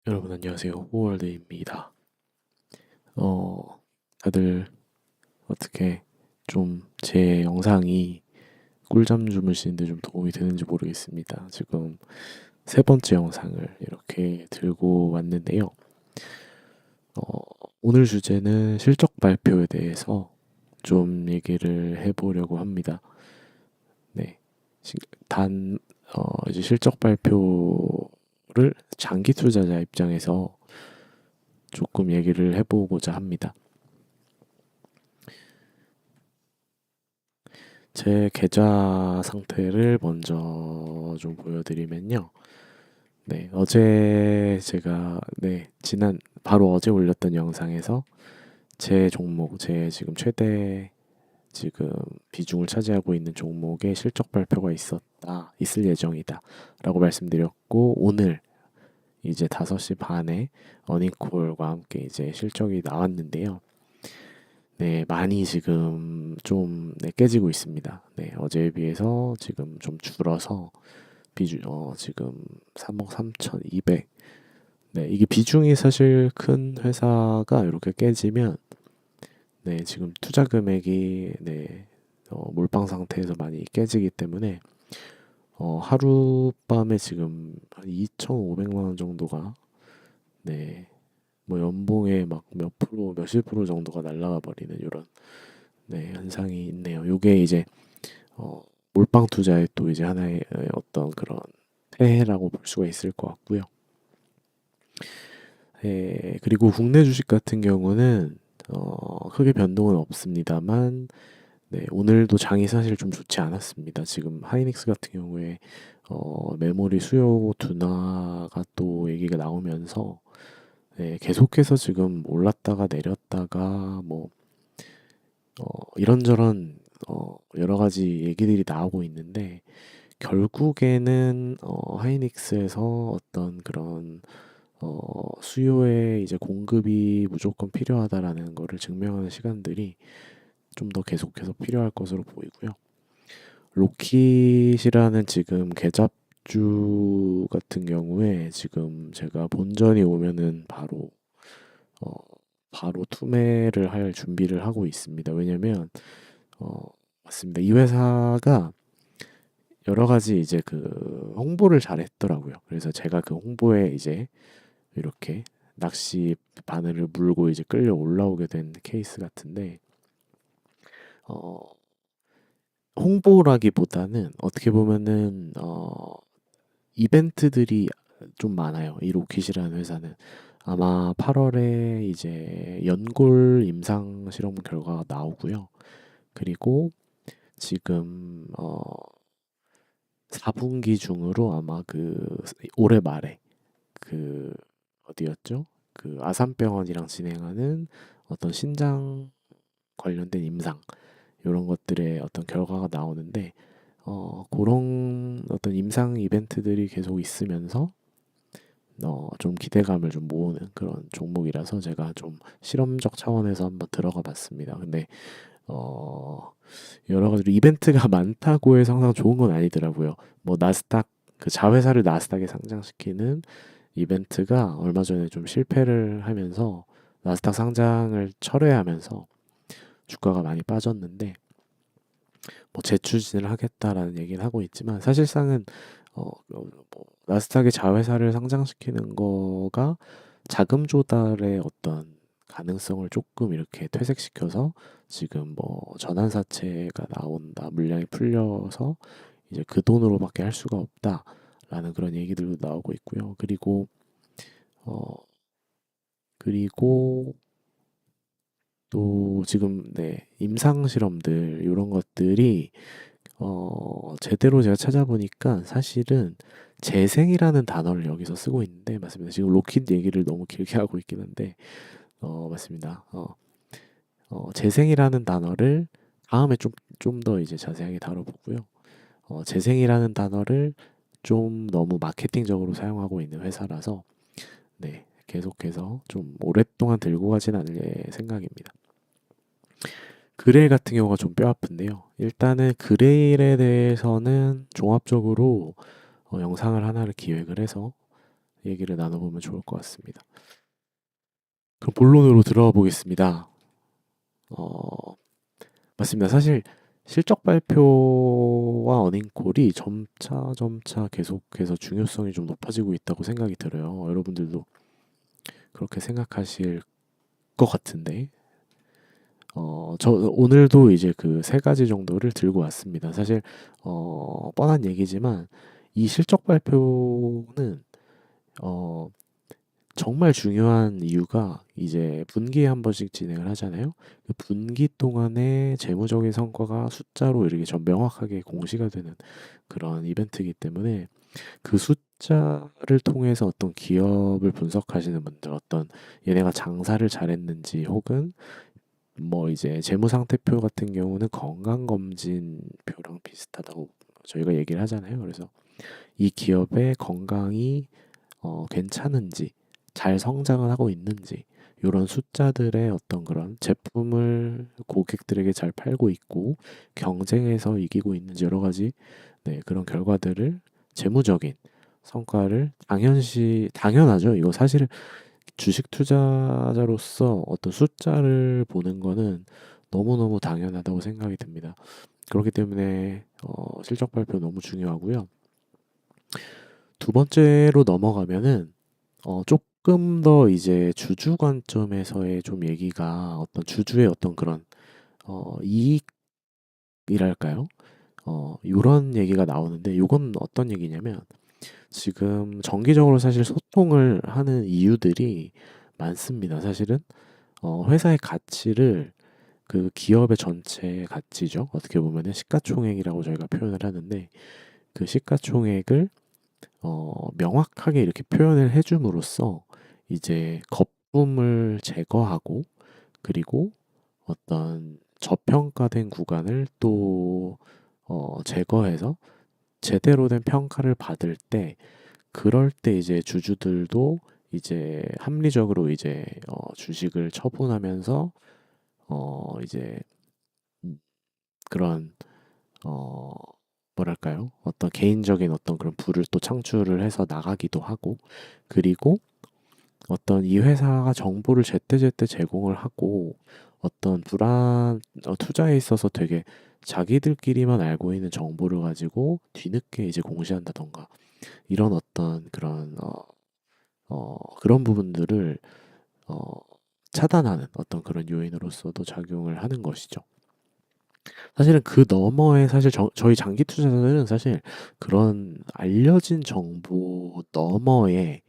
여러분 안녕하세요. 호월드입니다. 다들 어떻게 좀 제 영상이 꿀잠 주무시는데 좀 도움이 되는지 모르겠습니다. 지금 세 번째 영상을 이렇게 들고 왔는데요. 어, 오늘 주제는 실적 발표에 대해서 좀 얘기를 해보려고 합니다. 네. 시- 단, 이제 실적 발표를 장기 투자자 입장에서 조금 얘기를 해보고자 합니다. 제 계좌 상태를 먼저 좀 보여드리면요. 네, 어제 제가, 바로 어제 올렸던 영상에서 제 종목, 제 지금 최대 지금 비중을 차지하고 있는 종목의 실적 발표가 있을 예정이다. 라고 말씀드렸고, 오늘 이제 5시 반에 어닝콜과 함께 이제 실적이 나왔는데요. 네, 많이 지금 좀 깨지고 있습니다. 네, 어제에 비해서 지금 좀 줄어서 지금 3억 3,200. 네, 이게 비중이 사실 큰 회사가 이렇게 깨지면 네, 지금 투자 금액이 몰빵 상태에서 많이 깨지기 때문에 하룻밤에 지금 한 2,500만 원 정도가 네, 뭐 연봉의 막 몇 프로, 몇십 프로 정도가 날아가 버리는 이런 네, 현상이 있네요. 요게 이제 어, 몰빵 투자의 또 이제 하나의 어떤 그런 폐해라고 볼 수가 있을 것 같고요. 그리고 국내 주식 같은 경우는 크게 변동은 없습니다만 오늘도 장이 사실 좀 좋지 않았습니다. 지금 하이닉스 같은 경우에 메모리 수요 둔화가 또 얘기가 나오면서 계속해서 지금 올랐다가 내렸다가 뭐 이런저런 여러 가지 얘기들이 나오고 있는데 결국에는 하이닉스에서 어떤 그런 수요에 이제 공급이 무조건 필요하다라는 거를 증명하는 시간들이 좀 더 계속해서 필요할 것으로 보이고요. 로킷이라는 지금 계잡주 같은 경우에 지금 제가 본전이 오면은 어, 바로 투매를 할 준비를 하고 있습니다. 왜냐면 어, 맞습니다. 이 회사가 여러 가지 이제 그 홍보를 잘했더라고요. 그래서 제가 그 홍보에 이제 이렇게 낚시 바늘을 물고 이제 끌려 올라오게 된 케이스 같은데 어, 홍보라기보다는 어떻게 보면은 이벤트들이 좀 많아요. 이 로킷이라는 회사는 아마 8월에 이제 연골 임상 실험 결과가 나오고요. 그리고 지금 4분기 중으로 아마 그 올해 말에 그 어디였죠? 그 아산병원이랑 진행하는 어떤 신장 관련된 임상 이런 것들의 어떤 결과가 나오는데 그런 어떤 임상 이벤트들이 계속 있으면서 좀 기대감을 좀 모으는 그런 종목이라서 제가 좀 실험적 차원에서 한번 들어가 봤습니다. 근데 어, 여러 가지로 이벤트가 많다고 해서 항상 좋은 건 아니더라고요. 뭐 나스닥 그 자회사를 나스닥에 상장시키는 이벤트가 얼마 전에 좀 실패를 하면서 나스닥 상장을 철회하면서 주가가 많이 빠졌는데 뭐 재추진을 하겠다라는 얘기는 하고 있지만 사실상은 뭐 나스닥의 자회사를 상장시키는 거가 자금 조달의 어떤 가능성을 조금 이렇게 퇴색시켜서 지금 뭐 전환사채가 나온다 물량이 풀려서 이제 그 돈으로밖에 할 수가 없다라는 그런 얘기들도 나오고 있고요. 어 그리고 또 지금 임상 실험들 이런 것들이 제대로 제가 찾아보니까 사실은 재생이라는 단어를 여기서 쓰고 있는데 맞습니다. 지금 로킷 얘기를 너무 길게 하고 있긴 한데 맞습니다. 재생이라는 단어를 다음에 좀 더 이제 자세하게 다뤄보고요. 재생이라는 단어를 좀 너무 마케팅적으로 사용하고 있는 회사라서 계속해서 좀 오랫동안 들고 가진 않을 생각입니다. 그레일 같은 경우가 좀 뼈아픈데요. 일단은 그레일에 대해서는 종합적으로 영상을 하나를 기획을 해서 얘기를 나눠보면 좋을 것 같습니다. 그럼 본론으로 들어가 보겠습니다. 어, 맞습니다. 사실 실적 발표와 어닝콜이 점차 계속해서 중요성이 좀 높아지고 있다고 생각이 들어요. 여러분들도 그렇게 생각하실 것 같은데, 저 오늘도 이제 그 세 가지 정도를 들고 왔습니다. 사실 뻔한 얘기지만 이 실적 발표는 어, 정말 중요한 이유가 이제 분기에 한 번씩 진행을 하잖아요. 그 분기 동안의 재무적인 성과가 숫자로 이렇게 좀 명확하게 공시가 되는 그런 이벤트이기 때문에 그 숫자를 통해서 어떤 기업을 분석하시는 분들, 어떤 얘네가 장사를 잘했는지 혹은 뭐 이제 재무상태표 같은 경우는 건강검진표랑 비슷하다고 저희가 얘기를 하잖아요. 그래서 이 기업의 건강이 괜찮은지, 잘 성장을 하고 있는지, 이런 숫자들의 어떤 그런 제품을 고객들에게 잘 팔고 있고, 경쟁에서 이기고 있는지 여러 가지, 네, 그런 결과들을 재무적인 성과를 당연하죠. 이거 사실 주식 투자자로서 어떤 숫자를 보는 거는 너무너무 당연하다고 생각이 듭니다. 그렇기 때문에 실적 발표 너무 중요하고요. 두 번째로 넘어가면은 조금 더 이제 주주 관점에서의 좀 얘기가 어떤 주주의 어떤 그런 이익이랄까요? 요런 얘기가 나오는데 요건 어떤 얘기냐면 지금 정기적으로 사실 소통을 하는 이유들이 많습니다. 사실은 회사의 가치를 그 기업의 전체 가치죠. 어떻게 보면은 시가총액이라고 저희가 표현을 하는데 그 시가총액을 명확하게 이렇게 표현을 해줌으로써 이제 거품을 제거하고 그리고 어떤 저평가된 구간을 또 제거해서 제대로 된 평가를 받을 때 그럴 때 이제 주주들도 이제 합리적으로 이제 주식을 처분하면서 이제 그런 어 뭐랄까요? 어떤 개인적인 어떤 그런 부를 또 창출을 해서 나가기도 하고 그리고 어떤 이 회사가 정보를 제때제때 제공을 하고 어떤 투자에 있어서 되게 자기들끼리만 알고 있는 정보를 가지고 뒤늦게 이제 공시한다던가 이런 어떤 그런 그런 부분들을 어, 차단하는 어떤 그런 요인으로서도 작용을 하는 것이죠. 사실은 그 너머에 사실 저희 장기 투자자들은 사실 그런 알려진 정보 너머에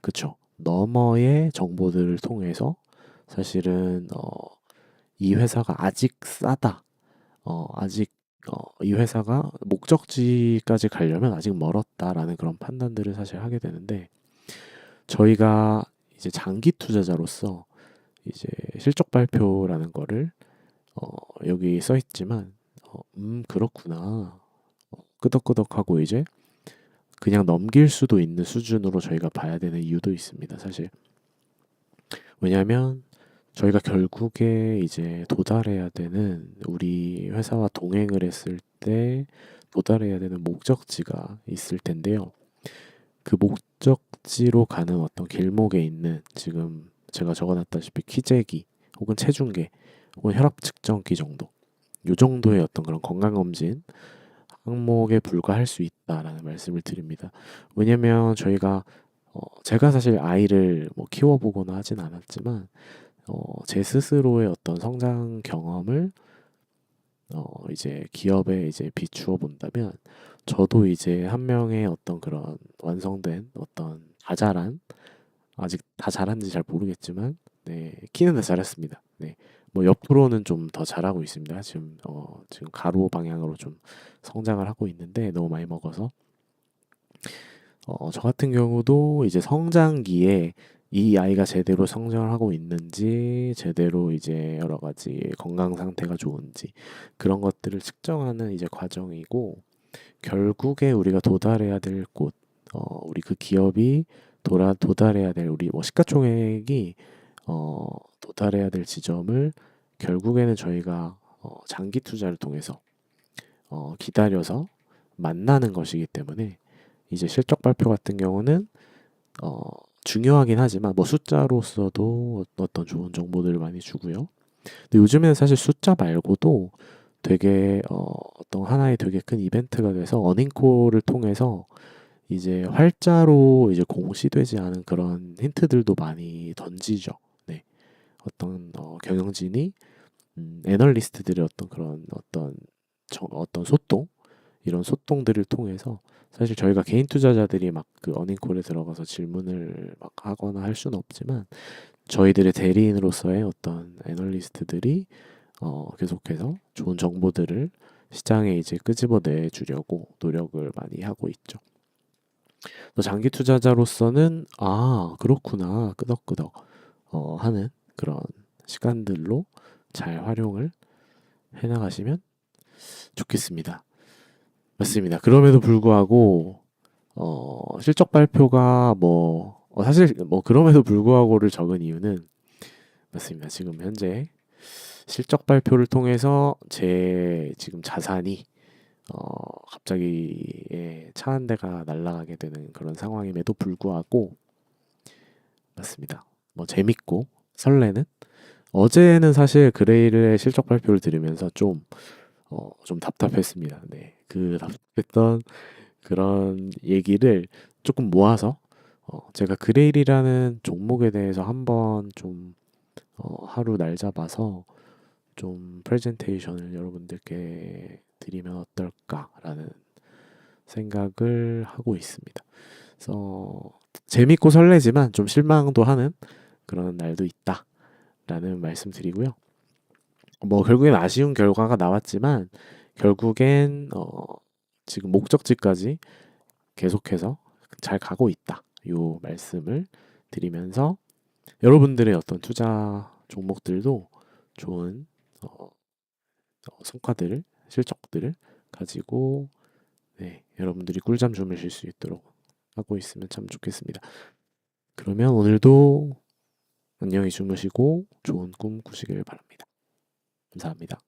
그쵸 너머의 정보들을 통해서 사실은 이 회사가 아직 싸다 아직 이 회사가 목적지까지 가려면 아직 멀었다라는 그런 판단들을 사실 하게 되는데 저희가 이제 장기 투자자로서 이제 실적 발표라는 거를 여기 써 있지만 그렇구나. 끄덕끄덕하고 이제 그냥 넘길 수도 있는 수준으로 저희가 봐야 되는 이유도 있습니다. 사실 왜냐하면 저희가 결국에 이제 도달해야 되는 우리 회사와 동행을 했을 때 도달해야 되는 목적지가 있을 텐데요. 그 목적지로 가는 어떤 길목에 있는 지금 제가 적어놨다시피 키재기 혹은 체중계 혹은 혈압 측정기 정도 요 정도의 어떤 그런 건강검진 항목에 불과할 수 있다라는 말씀을 드립니다. 왜냐면 저희가 제가 사실 아이를 뭐 키워보거나 하진 않았지만 제 스스로의 어떤 성장 경험을 이제 기업에 이제 비추어 본다면 저도 이제 한 명의 어떤 그런 완성된 어떤 다 자란 아직 다 자란지 잘 모르겠지만 네 키는 다 자랐습니다. 네. 뭐 옆으로는 좀 더 잘하고 있습니다. 지금 가로 방향으로 좀 성장을 하고 있는데 너무 많이 먹어서 저 같은 경우도 이제 성장기에 이 아이가 제대로 성장을 하고 있는지, 제대로 이제 여러 가지 건강 상태가 좋은지, 그런 것들을 측정하는 이제 과정이고, 결국에 우리가 도달해야 될 곳, 우리 그 기업이 도달해야 될 우리 뭐 시가총액이, 도달해야 될 지점을 결국에는 저희가 장기 투자를 통해서 기다려서 만나는 것이기 때문에 이제 실적 발표 같은 경우는 어, 중요하긴 하지만 뭐 숫자로서도 어떤 좋은 정보들을 많이 주고요. 근데 요즘에는 사실 숫자 말고도 되게 어떤 하나의 되게 큰 이벤트가 돼서 어닝콜을 통해서 이제 활자로 이제 공시되지 않은 그런 힌트들도 많이 던지죠. 네. 어떤 경영진이 애널리스트들의 어떤 그런 어떤 소통 이런 소통들을 통해서 사실 저희가 개인 투자자들이 막 그 어닝콜에 들어가서 질문을 막 하거나 할 수는 없지만 저희들의 대리인으로서의 어떤 애널리스트들이 계속해서 좋은 정보들을 시장에 이제 끄집어내 주려고 노력을 많이 하고 있죠. 또 장기 투자자로서는 아 그렇구나 끄덕끄덕 하는 그런 시간들로 잘 활용을 해나가시면 좋겠습니다. 맞습니다. 그럼에도 불구하고 실적 발표가 사실 뭐 그럼에도 불구하고를 적은 이유는 맞습니다. 지금 현재 실적 발표를 통해서 제 지금 자산이 갑자기 차 한 대가 날아가게 되는 그런 상황임에도 불구하고 맞습니다. 뭐 재밌고 설레는 어제는 사실 그레일의 실적 발표를 들으면서 좀 답답했습니다. 네. 그 답답했던 그런 얘기를 조금 모아서 제가 그레일이라는 종목에 대해서 한번 좀 하루 날 잡아서 좀 프레젠테이션을 여러분들께 드리면 어떨까라는 생각을 하고 있습니다. 그래서 재밌고 설레지만 좀 실망도 하는 그런 날도 있다라는 말씀 드리고요. 뭐 결국엔 아쉬운 결과가 나왔지만 결국엔 지금 목적지까지 계속해서 잘 가고 있다. 요 말씀을 드리면서 여러분들의 어떤 투자 종목들도 좋은 성과들을 실적들을 가지고 네, 여러분들이 꿀잠 주무실 수 있도록 하고 있으면 참 좋겠습니다. 그러면 오늘도 안녕히 주무시고 좋은 꿈 꾸시길 바랍니다. 감사합니다.